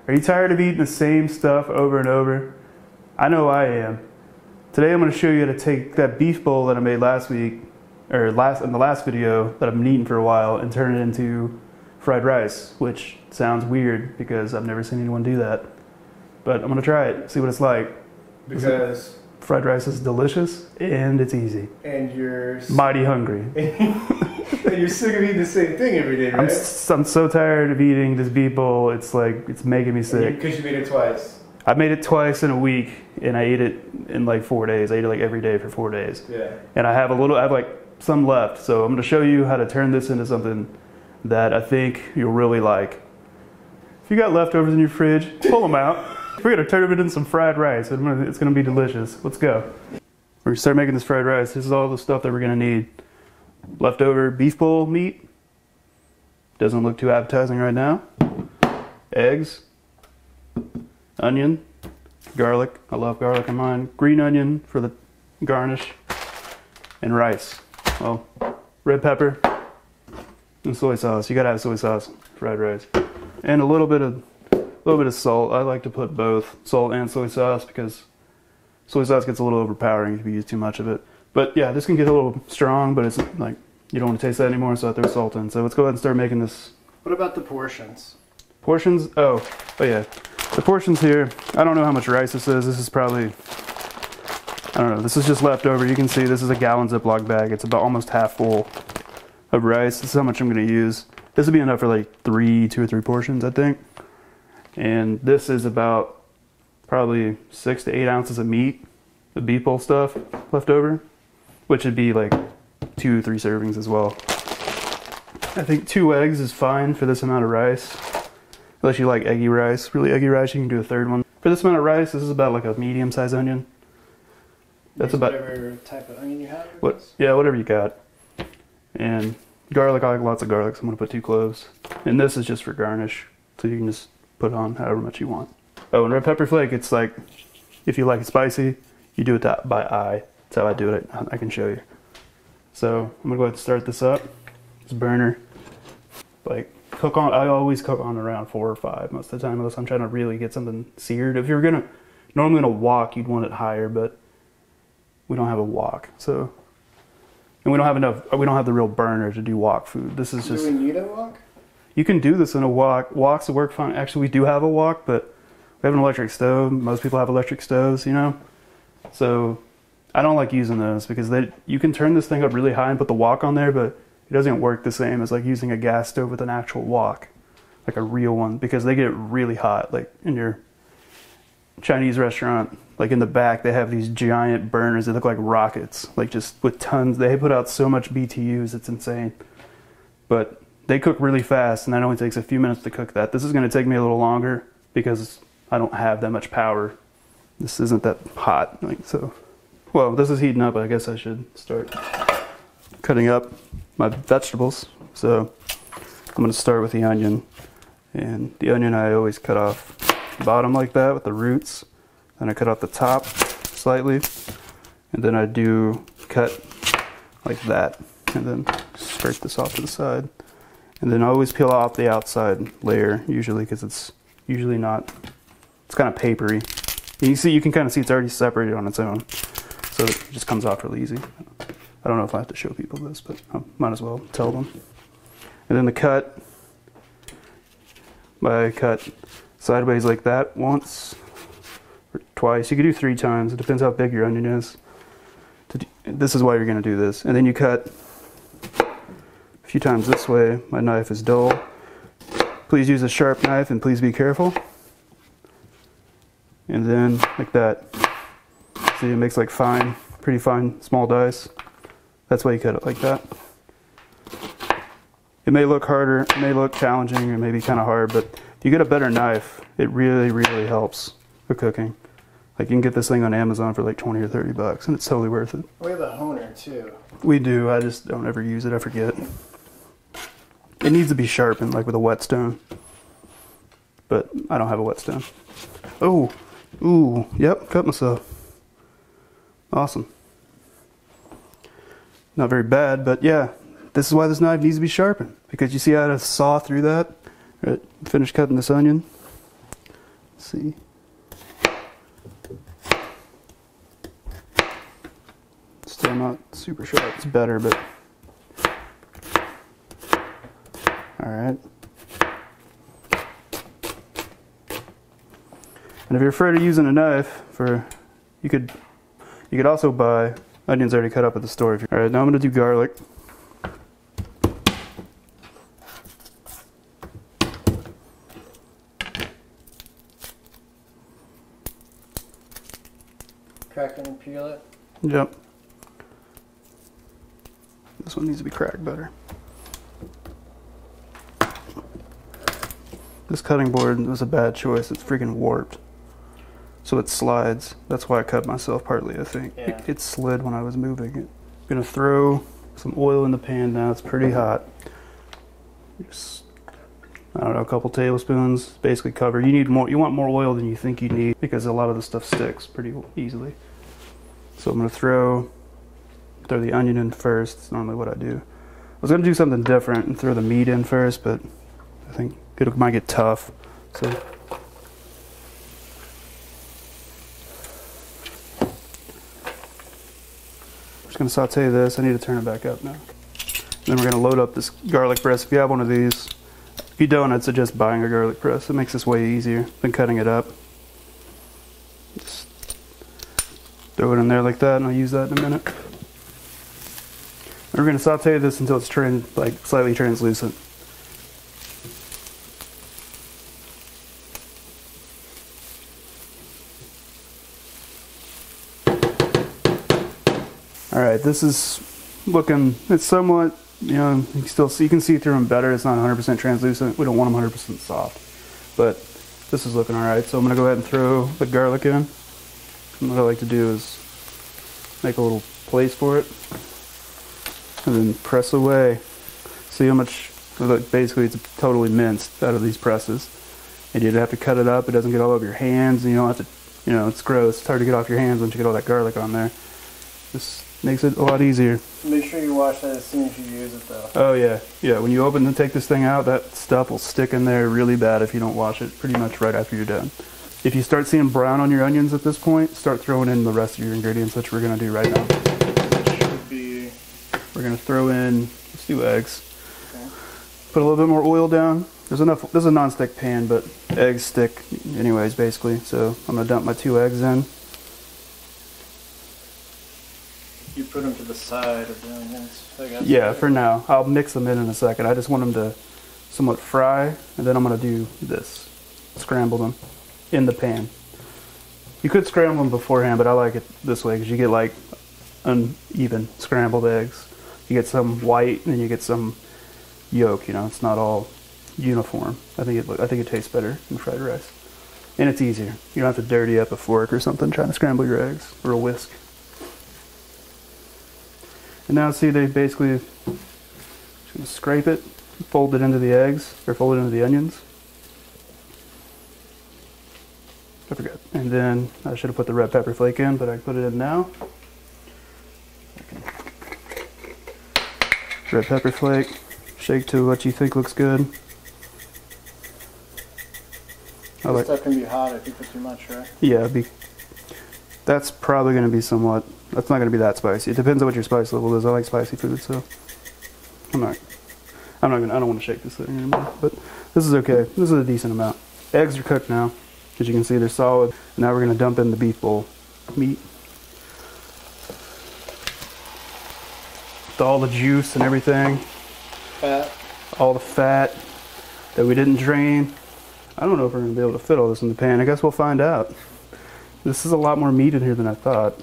Are you tired of eating the same stuff over and over? I know I am. Today I'm going to show you how to take that beef bowl that I made last week, or in the last video that I've been eating for a while, and turn it into fried rice, which sounds weird because I've never seen anyone do that. But I'm going to try it, see what it's like. Because fried rice is delicious and it's easy. And you're mighty hungry. And you're sick of eating the same thing every day, right? I'm so tired of eating this beef bowl. It's like, it's making me sick. Because you made it twice. I made it twice in a week, and I ate it in like 4 days. I ate it like every day for 4 days. Yeah. And I have like some left, so I'm going to show you how to turn this into something that I think you'll really like. If you got leftovers in your fridge, pull them out. We're going to turn them into some fried rice. It's going to be delicious. Let's go. We're going to start making this fried rice. This is all the stuff that we're going to need. Leftover beef bowl meat. Doesn't look too appetizing right now. Eggs. Onion. Garlic. I love garlic in mine. Green onion for the garnish. And rice. Well, red pepper. And soy sauce. You got to have soy sauce. Fried rice. And a little bit of salt. I like to put both salt and soy sauce because soy sauce gets a little overpowering if you use too much of it. But yeah, this can get a little strong, but it's like you don't want to taste that anymore, so I throw salt in. So let's go ahead and start making this. What about the portions? Portions? Oh yeah. The portions here, I don't know how much rice this is. This is probably, I don't know, this is just leftover. You can see this is a gallon Ziploc bag. It's about almost half full of rice. This is how much I'm going to use. This would be enough for like 2 or 3 portions, I think. And this is about probably 6 to 8 ounces of meat, the beef bowl stuff left over, which would be like 2 or 3 servings as well. I think 2 eggs is fine for this amount of rice, unless you like eggy rice. Really eggy rice, you can do a 3rd one. For this amount of rice, this is about like a medium-sized onion. That's about whatever type of onion you have. Yeah, whatever you got. And garlic, I like lots of garlic, so I'm gonna put 2 cloves. And this is just for garnish, so you can just put on however much you want. Oh, and red pepper flake, it's like, if you like it spicy, you do it by eye. That's how I do it. I can show you. So I'm gonna go ahead and start this up. This burner, like cook on. I always cook on around 4 or 5 most of the time, unless I'm trying to really get something seared. If you're normally in a wok, you'd want it higher, but we don't have a wok, so. And we don't have the real burner to do wok food. This is just. Do we need a wok? You can do this in a wok. Woks work fine. Actually, we do have a wok, but we have an electric stove. Most people have electric stoves, you know? So I don't like using those because you can turn this thing up really high and put the wok on there, but it doesn't work the same as like using a gas stove with an actual wok, like a real one, because they get really hot. Like in your Chinese restaurant, like in the back, they have these giant burners that look like rockets, like just with tons. They put out so much BTUs, it's insane. But they cook really fast, and that only takes a few minutes to cook that. This is going to take me a little longer because I don't have that much power. This isn't that hot, like so. Well, this is heating up. I guess I should start cutting up my vegetables. So I'm going to start with the onion, and the onion I always cut off the bottom like that with the roots. Then I cut off the top slightly, and then I do cut like that, and then scrape this off to the side. And then I always peel off the outside layer, usually, because it's usually not, it's kind of papery. And you can kind of see it's already separated on its own. So it just comes off really easy. I don't know if I have to show people this, but I might as well tell them. And then the cut, I cut sideways like that once or twice. You could do 3 times. It depends how big your onion is. This is why you're going to do this. And then you cut a few times this way. My knife is dull. Please use a sharp knife and please be careful. And then like that. See, it makes like pretty fine small dice. That's why you cut it like that. It may look harder, it may look challenging, it may be kind of hard, but if you get a better knife, it really, really helps with cooking. Like you can get this thing on Amazon for like 20 or 30 bucks, and it's totally worth it. We have a honer too. We do, I just don't ever use it, I forget. It needs to be sharpened, like with a whetstone. But I don't have a whetstone. Oh, ooh, yep, cut myself. Awesome. Not very bad, but yeah, this is why this knife needs to be sharpened. Because you see how I had to saw through that? Right, finish cutting this onion. Let's see. Still not super sharp. It's better, but all right. And if you're afraid of using a knife, you could also buy onions already cut up at the store. All right, now I'm gonna do garlic. Crack it and peel it. Yep. This one needs to be cracked better. This cutting board was a bad choice. It's freaking warped. So it slides. That's why I cut myself partly, I think. Yeah. It slid when I was moving it. I'm gonna throw some oil in the pan now. It's pretty hot. Just, I don't know, a couple tablespoons. Basically cover. You need more. You want more oil than you think you need because a lot of the stuff sticks pretty easily. So I'm gonna throw the onion in first. It's normally what I do. I was gonna do something different and throw the meat in first, but I think it might get tough. So I'm just gonna saute this. I need to turn it back up now. Then we're gonna load up this garlic press. If you have one of these, if you don't, I'd suggest buying a garlic press. It makes this way easier than cutting it up. Just throw it in there like that, and I'll use that in a minute. And we're gonna saute this until it's slightly translucent. All right, this is looking, it's somewhat, you know, you can see through them better. It's not 100% translucent. We don't want them 100% soft, but this is looking all right. So I'm gonna go ahead and throw the garlic in. And what I like to do is make a little place for it and then press away. See how much, basically it's totally minced out of these presses. And you don't have to cut it up. It doesn't get all over your hands, and you don't have to, you know, it's gross. It's hard to get off your hands once you get all that garlic on there. This makes it a lot easier. Make sure you wash that as soon as you use it though. Oh yeah, yeah. When you open and take this thing out, that stuff will stick in there really bad if you don't wash it pretty much right after you're done. If you start seeing brown on your onions at this point, start throwing in the rest of your ingredients, which we're gonna do right now. Should be... We're gonna throw in, let's do eggs. Okay. Put a little bit more oil down. There's enough, this is a non-stick pan, but eggs stick anyways, basically. So I'm gonna dump my 2 eggs in. You put them to the side of the onions, I guess. Yeah, for now. I'll mix them in a second. I just want them to somewhat fry, and then I'm gonna do this. Scramble them in the pan. You could scramble them beforehand, but I like it this way because you get like uneven scrambled eggs. You get some white, and then you get some yolk. You know, it's not all uniform. I think it tastes better in fried rice, and it's easier. You don't have to dirty up a fork or something trying to scramble your eggs, or a whisk. And now see, they basically just gonna scrape it, fold it into the eggs, or fold it into the onions. I forgot. And then I should have put the red pepper flake in, but I put it in now. Red pepper flake. Shake to what you think looks good. This stuff can be hot if you put too much, right? Yeah, that's probably going to be somewhat. That's not going to be that spicy. It depends on what your spice level is. I like spicy food, so I don't want to shake this thing anymore. But this is okay. This is a decent amount. Eggs are cooked now. As you can see, they're solid. And now we're going to dump in the beef bowl meat. With all the juice and everything. Fat. All the fat that we didn't drain. I don't know if we're going to be able to fit all this in the pan. I guess we'll find out. This is a lot more meat in here than I thought.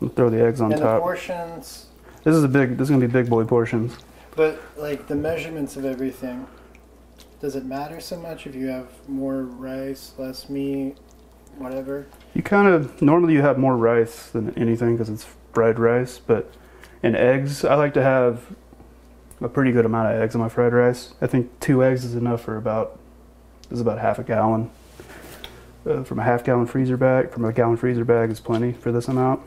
I'll throw the eggs on top. And the portions. This is going to be big boy portions. But like the measurements of everything, does it matter so much if you have more rice, less meat, whatever? You normally you have more rice than anything because it's fried rice, but in eggs, I like to have a pretty good amount of eggs in my fried rice. I think 2 eggs is enough for about half a gallon. From a gallon freezer bag is plenty for this amount.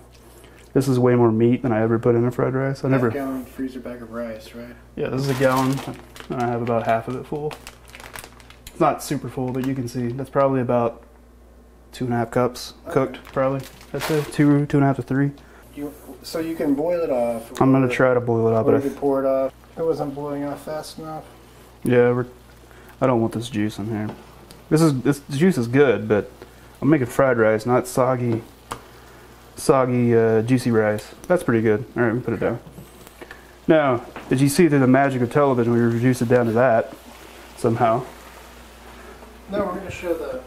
This is way more meat than I ever put in a fried rice. Gallon freezer bag of rice, right? Yeah, this is a gallon, and I have about half of it full. It's not super full, but you can see that's probably about 2.5 cups cooked, probably. I'd say 2.5 to 3. So you can boil it off. I'm gonna try to boil it off, but you can pour it off. It wasn't boiling off fast enough. Yeah, I don't want this juice in here. This juice is good, but I'm making fried rice, not soggy, juicy rice. That's pretty good. All right, we put it down. Now, as you see through the magic of television, we reduce it down to that somehow. No, we're gonna show the.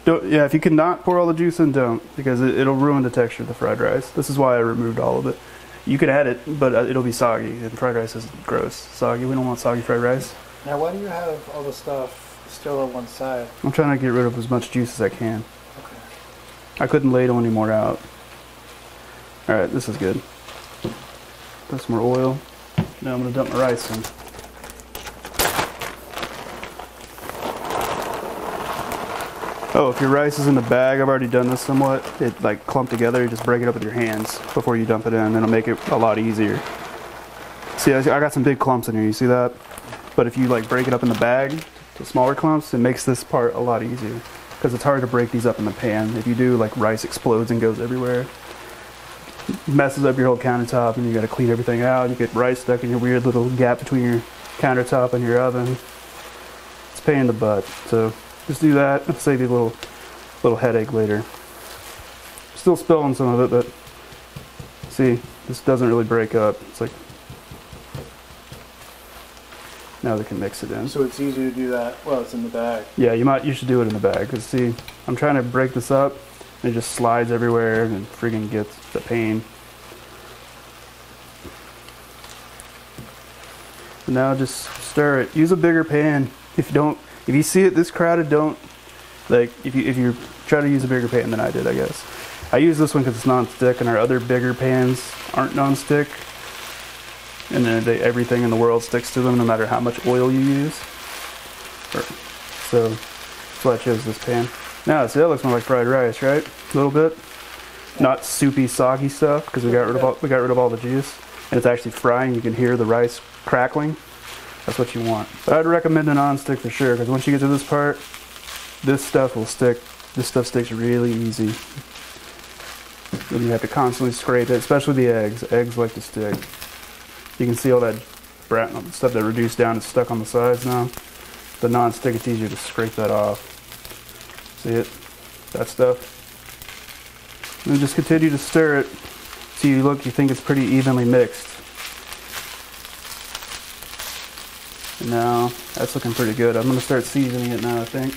Yeah, if you cannot pour all the juice in, don't, because it'll ruin the texture of the fried rice. This is why I removed all of it. You can add it, but it'll be soggy, and fried rice is gross. Soggy, we don't want soggy fried rice. Now, why do you have all the stuff still on one side? I'm trying to get rid of as much juice as I can. Okay. I couldn't ladle any more out. Alright, this is good. Put some more oil. Now I'm going to dump my rice in. Oh, if your rice is in the bag, I've already done this somewhat. It like clumped together. You just break it up with your hands before you dump it in, and it'll make it a lot easier. See, I got some big clumps in here. You see that? But if you like break it up in the bag to smaller clumps, it makes this part a lot easier because it's hard to break these up in the pan. If you do, like rice explodes and goes everywhere. It messes up your whole countertop, and you got to clean everything out. You get rice stuck in your weird little gap between your countertop and your oven. It's a pain in the butt. So. Just do that. It'll save you a little headache later. Still spilling some of it, but see, this doesn't really break up. It's like now they can mix it in. So it's easier to do that. Well, it's in the bag. Yeah, you should do it in the bag because see, I'm trying to break this up, and it just slides everywhere and freaking gets the pain. And now just stir it. Use a bigger pan. If you see it this crowded, don't, like, if you try to use a bigger pan than I did, I guess. I use this one because it's non-stick, and our other bigger pans aren't non-stick. And then everything in the world sticks to them no matter how much oil you use. So, that's why I chose this pan. Now, see, that looks more like fried rice, right? A little bit. Not soupy, soggy stuff, because we got rid of all the juice. And it's actually frying. You can hear the rice crackling. That's what you want. But I'd recommend a non-stick for sure, because once you get to this part, this stuff will stick. This stuff sticks really easy. And you have to constantly scrape it, especially the eggs. Eggs like to stick. You can see all that brown stuff that reduced down is stuck on the sides now. The non-stick, it's easier to scrape that off. See it? That stuff. And just continue to stir it. So you think it's pretty evenly mixed. And now, that's looking pretty good. I'm going to start seasoning it now, I think.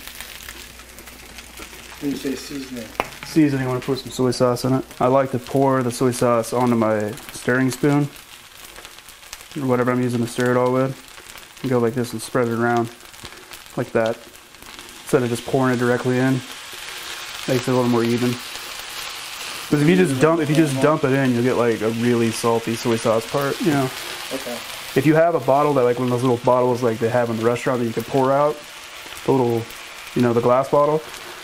When you say seasoning? Seasoning, I want to put some soy sauce in it. I like to pour the soy sauce onto my stirring spoon, or whatever I'm using to stir it all with. And go like this and spread it around, like that. Instead of just pouring it directly in. Makes it a little more even. Because if you just dump it in, you'll get like a really salty soy sauce part, you know. Okay. If you have a bottle that, like one of those little bottles like they have in the restaurant that you can pour out, the little, you know, the glass bottle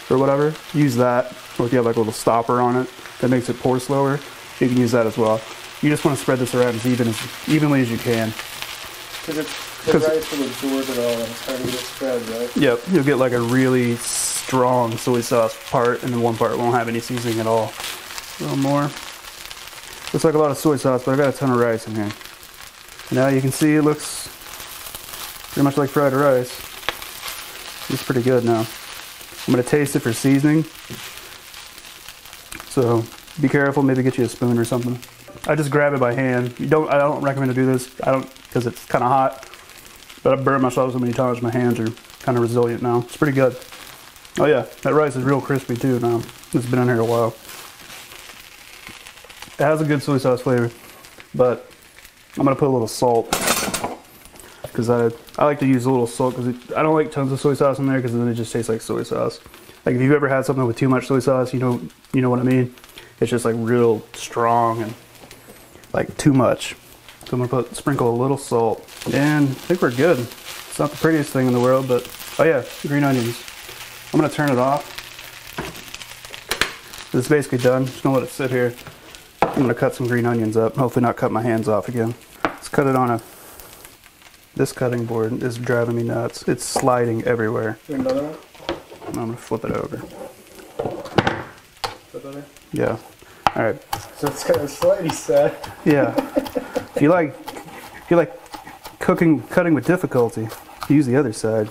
or whatever, use that. Or if you have like a little stopper on it that makes it pour slower, you can use that as well. You just want to spread this around as evenly as you can. Because the rice will absorb it all and it's hard to get spread, right? Yep, you'll get like a really strong soy sauce part, and then one part won't have any seasoning at all. A little more. Looks like a lot of soy sauce, but I got a ton of rice in here. Now you can see it looks pretty much like fried rice. It's pretty good now. I'm going to taste it for seasoning. So be careful, maybe get you a spoon or something. I just grab it by hand. I don't recommend to do this. Because it's kind of hot. But I've burned myself so many times, my hands are kind of resilient now. It's pretty good. Oh yeah, that rice is real crispy too now. It's been in here a while. It has a good soy sauce flavor, but I'm gonna put a little salt because I like to use a little salt because I don't like tons of soy sauce in there because then it just tastes like soy sauce. Like if you've ever had something with too much soy sauce, you know what I mean. It's just like real strong and like too much. So I'm gonna sprinkle a little salt, and I think we're good. It's not the prettiest thing in the world, but oh yeah, green onions. I'm gonna turn it off. It's basically done. Just gonna let it sit here. I'm gonna cut some green onions up. Hopefully not cut my hands off again. Let's cut it on this cutting board is driving me nuts. It's sliding everywhere. Another one? I'm gonna flip it over. Flip over? Yeah. All right. So it's kind of slidey side. Yeah. If you like cutting with difficulty, use the other side.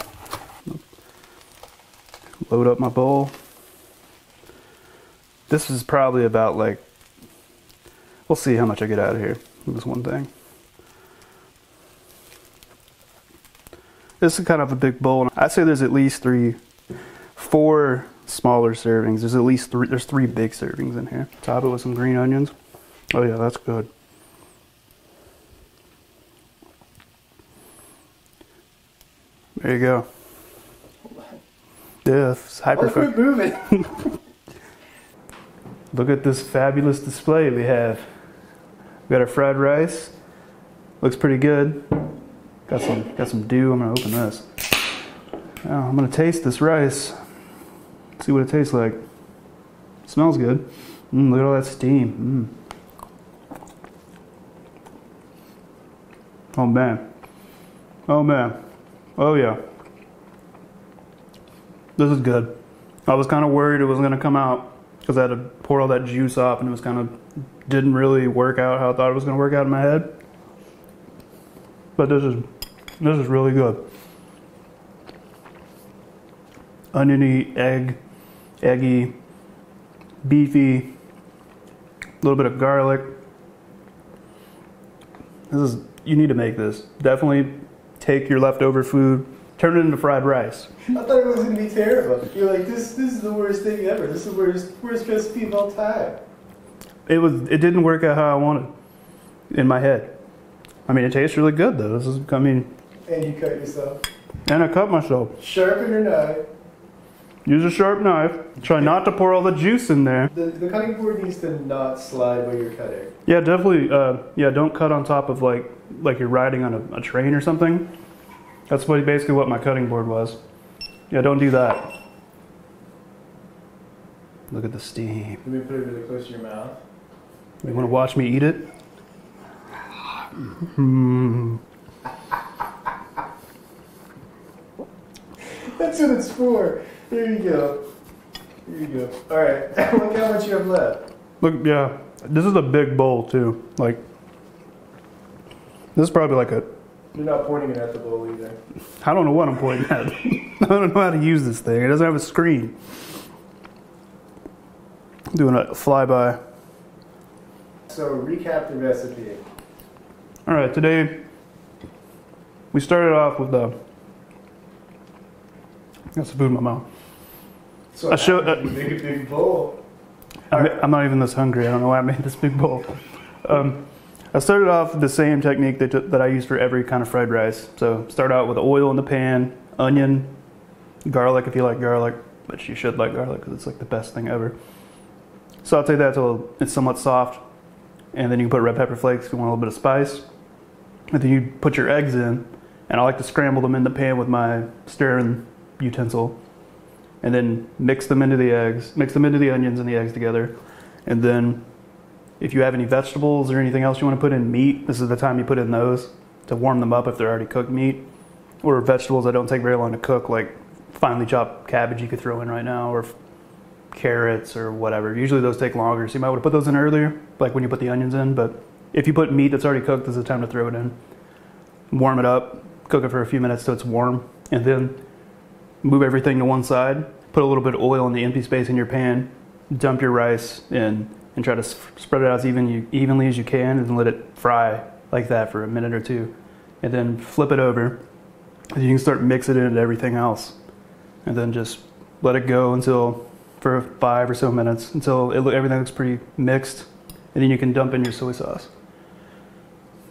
Load up my bowl. This is probably about like, we'll see how much I get out of here with this one thing. This is kind of a big bowl. I'd say there's at least 4 smaller servings. There's at least 3 big servings in here. Top it with some green onions. Oh yeah, that's good. There you go. Yeah, it's hyper. Quit moving. Look at this fabulous display we have. We got our fried rice. Looks pretty good. Got some dew. I'm gonna open this. Now I'm gonna taste this rice. See what it tastes like. Smells good. Look at all that steam. Oh man. Oh man. Oh yeah. This is good. I was kind of worried it wasn't gonna come out because I had to pour all that juice off, and it was kind of didn't really work out how I thought it was gonna work out in my head. But this is really good. Oniony, eggy, beefy, a little bit of garlic. You need to make this. Definitely take your leftover food, turn it into fried rice. I thought it was going to be terrible. You're like, this is the worst thing ever. This is the worst recipe of all time. It didn't work out how I wanted in my head. I mean, it tastes really good though. And you cut yourself. And I cut myself. Sharpen your knife. Use a sharp knife. Try not to pour all the juice in there. The cutting board needs to not slide while you're cutting. Yeah, definitely. Yeah, don't cut on top of like you're riding on a train or something. That's basically what my cutting board was. Yeah, don't do that. Look at the steam. Let me put it really close to your mouth. You want to watch me eat it? That's what it's for. There you go. There you go. All right. Look how much you have left. Look, yeah. This is a big bowl too. Like, this is probably like a... You're not pointing it at the bowl either. I don't know what I'm pointing at. I don't know how to use this thing. It doesn't have a screen. I'm doing a flyby. So recap the recipe. All right, today we started off with got some food in my mouth. So you make a big bowl. I'm not even this hungry. I don't know why I made this big bowl. I started off with the same technique that I use for every kind of fried rice. So start out with oil in the pan, onion, garlic if you like garlic, but you should like garlic because it's like the best thing ever. Saute that till it's somewhat soft, and then you can put red pepper flakes if you want a little bit of spice. And then you put your eggs in, and I like to scramble them in the pan with my stirring utensil, and then mix them into the onions and the eggs together. And then if you have any vegetables or anything else you want to put in, meat, this is the time you put in those to warm them up if they're already cooked meat. Or vegetables that don't take very long to cook, like finely chopped cabbage you could throw in right now, or carrots or whatever. Usually those take longer, so you might want to put those in earlier, like when you put the onions in. But if you put meat that's already cooked, this is the time to throw it in. Warm it up, cook it for a few minutes so it's warm, and then move everything to one side. Put a little bit of oil in the empty space in your pan, dump your rice in, and try to spread it out as evenly as you can, and then let it fry like that for a minute or two. And then flip it over, and you can start mixing it into everything else. And then just let it go for 5 or so minutes until everything looks pretty mixed. And then you can dump in your soy sauce,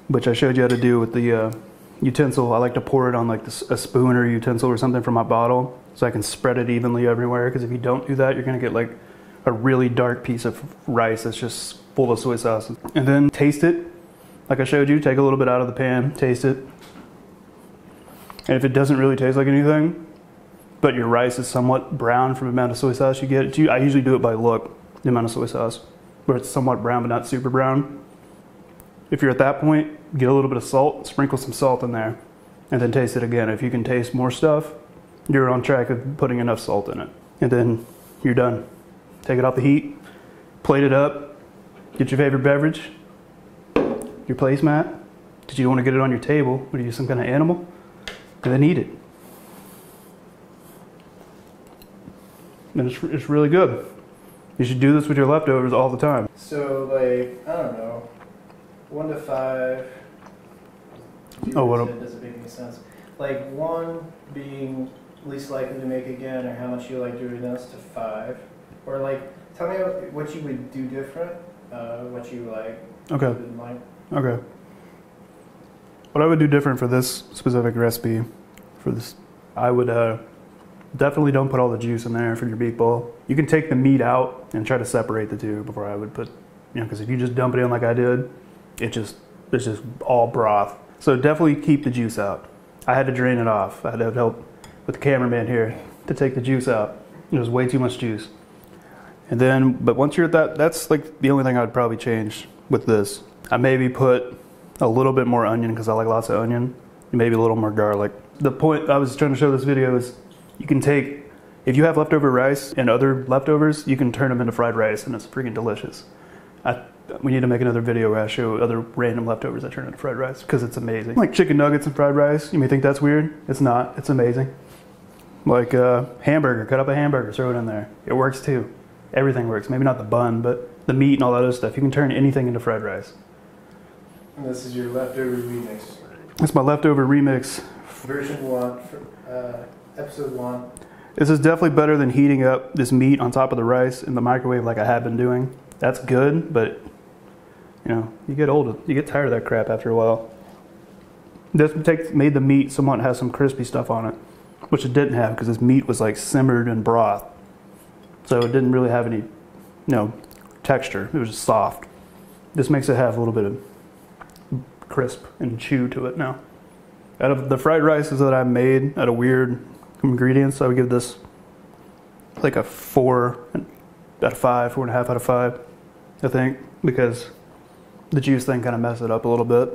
which I showed you how to do with the utensil. I like to pour it on like a spoon or utensil or something from my bottle so I can spread it evenly everywhere, because if you don't do that, you're gonna get like a really dark piece of rice that's just full of soy sauce. And then taste it. Like I showed you, take a little bit out of the pan, taste it. And if it doesn't really taste like anything, but your rice is somewhat brown from the amount of soy sauce you get, I usually do it by look, the amount of soy sauce. where it's somewhat brown but not super brown. If you're at that point, get a little bit of salt, sprinkle some salt in there, and then taste it again. If you can taste more stuff, you're on track of putting enough salt in it. And then you're done. Take it off the heat, plate it up, get your favorite beverage, your placemat. Did you want to get it on your table? Or use some kind of animal? And then eat it. And it's really good. You should do this with your leftovers all the time. So, like, I don't know, 1 to 5. Oh, what? Doesn't make any sense. Like 1 being least likely to make again, or how much you like doing this, to 5, or like, tell me what you would do different, what you like. Okay. Didn't like. Okay. What I would do different for this specific recipe, for this, I would definitely don't put all the juice in there for your meatball. You can take the meat out and try to separate the two before I would put, you know, because if you just dump it in like I did, it's just all broth. So definitely keep the juice out. I had to drain it off. I had to have help with the cameraman here to take the juice out. It was way too much juice. And then, but once you're at that, that's like the only thing I would probably change with this. I maybe put a little bit more onion because I like lots of onion. Maybe a little more garlic. The point I was trying to show this video is you can take, if you have leftover rice and other leftovers, you can turn them into fried rice and it's freaking delicious. We need to make another video where I show other random leftovers I turn into fried rice because it's amazing. Like chicken nuggets and fried rice, you may think that's weird. It's not, it's amazing. Like hamburger, cut up a hamburger, throw it in there. It works too. Everything works, maybe not the bun, but the meat and all that other stuff. You can turn anything into fried rice. And this is your leftover remix. That's my leftover remix. Version 1, episode 1. This is definitely better than heating up this meat on top of the rice in the microwave like I have been doing. That's good, but you know, you get old, you get tired of that crap after a while. This made the meat somewhat has some crispy stuff on it, which it didn't have because this meat was like simmered in broth. So it didn't really have any, you know, texture. It was just soft. This makes it have a little bit of crisp and chew to it now. Out of the fried rices that I made out of weird ingredients, I would give this like a 4 out of 5, 4.5 out of 5, I think, because the juice thing kind of messed it up a little bit.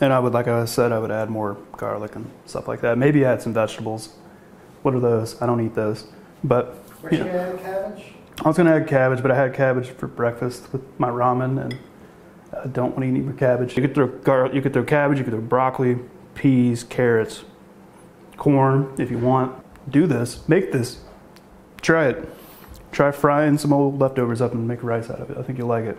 And I would, like I said, I would add more garlic and stuff like that. Maybe add some vegetables. What are those? I don't eat those. But were you gonna add cabbage? I was gonna add cabbage, but I had cabbage for breakfast with my ramen, and I don't want to eat any more cabbage. You could throw garlic, you could throw cabbage, you could throw broccoli, peas, carrots, corn if you want. Do this. Make this. Try it. Try frying some old leftovers up and make rice out of it. I think you'll like it.